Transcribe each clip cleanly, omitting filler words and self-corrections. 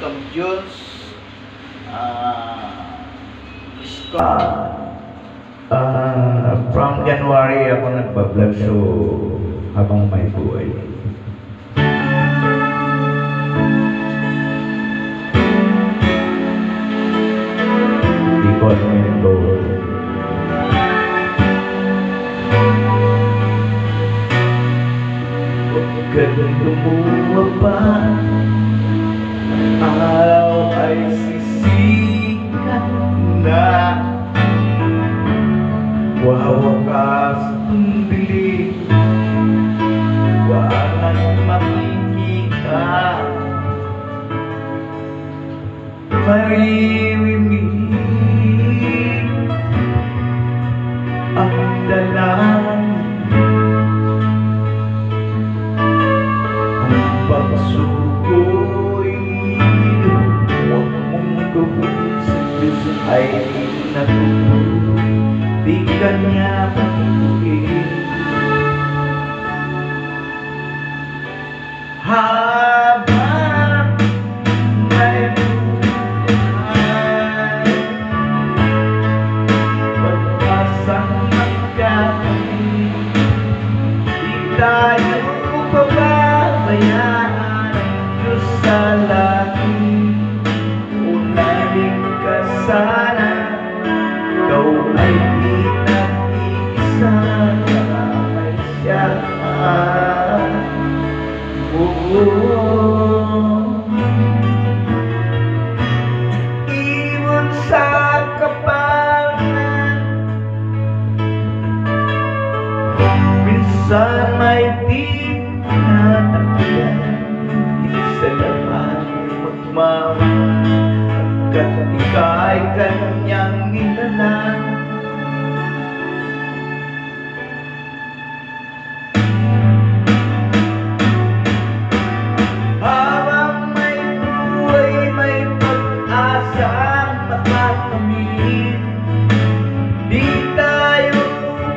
of Diyos. From January ako nagbablog, so habang may buhay. Hindi ko alam ito. Huwag ka nang lumumaba, araw ay sisikat na. Wawakas ang dilim, walang makikita, maririnig ang dalangin. Ang pagsuko'y huwag mong gawin sa Diyos ay natutulog. Di ka niya patuloyin. Habang may buhay, pagpasang magkakaroon, di tayo pababayaan ang Diyos sa langit. Unahin ka sana, ikaw ay karamay siya. Ibon sa kapangan, minsan may di natakyan. Isa naman magmamahal, hanggat ika'y kanyang nilalang.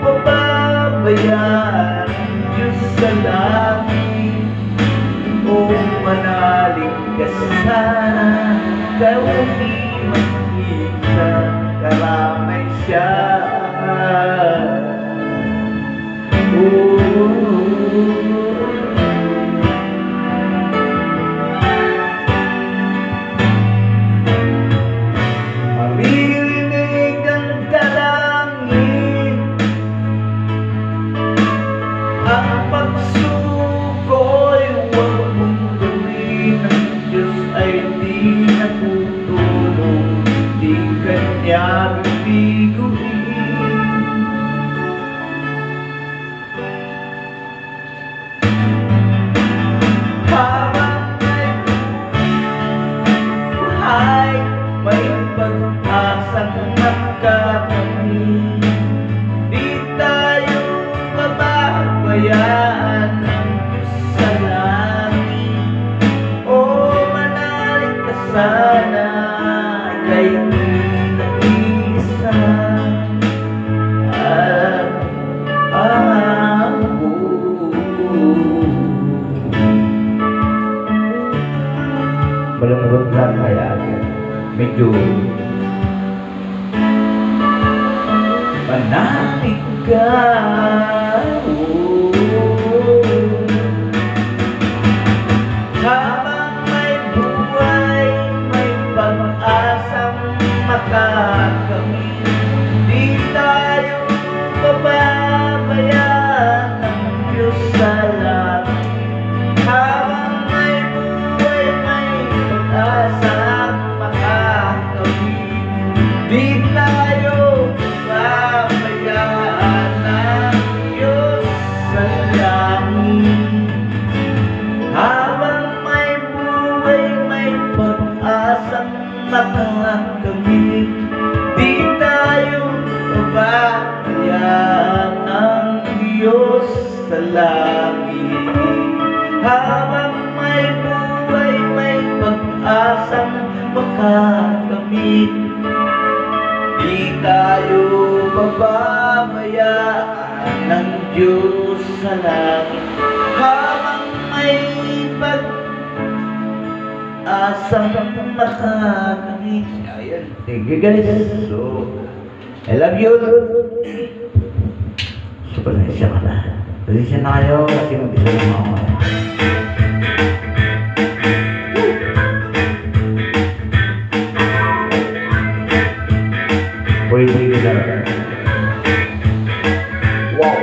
Pababayaan ang Diyos sa langit. O manalig ka sana, ikaw di makita, karamay siya. Maririnig ang dalangin, ang pagsuko'y huwag mong gawin. Ang Diyos ay di natutulog, di kanya bibiguin. Habang may buhay, may pag-asang magkakaroon, di tayo pababayaan ang Diyos sa langit. O manalig ka sana, ika'y nag-iisa. Malungkot lang kaya medyo manalig ka. Habang may buhay, may pag-asang makakamit. Di tayo pababayaan ng Diyos sa langit. Habang may buhay, may pag-asang makakamit. Di tayo pababayaan ng Diyos sa langit. Habang may buhay, may pag-asang makakamit. Di tayo pababayaan ng Diyos sa langit. Habang may buhay, may pag-asang makakamit. Di tayo pababayaan ng Diyos sa langit. Habang may asang makakabit. Ayan. Sige, ganito. I love you. So, pasensya ka na. Pasensya na kayo kasi mag-isa naman ako. Pwede na. Wow.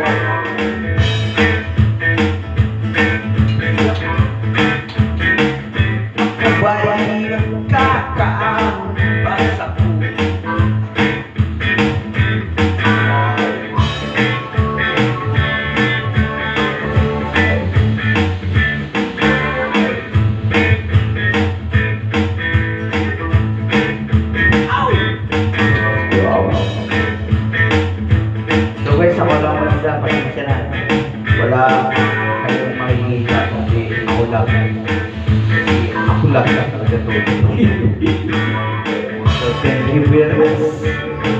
Kabalik ka kaang basa ko. Wow. So guys, ako lang mag-isa. Pasensya na. Wala kayong makikita kundi ako lang. Kasi ako lang talaga to. So thank you very much.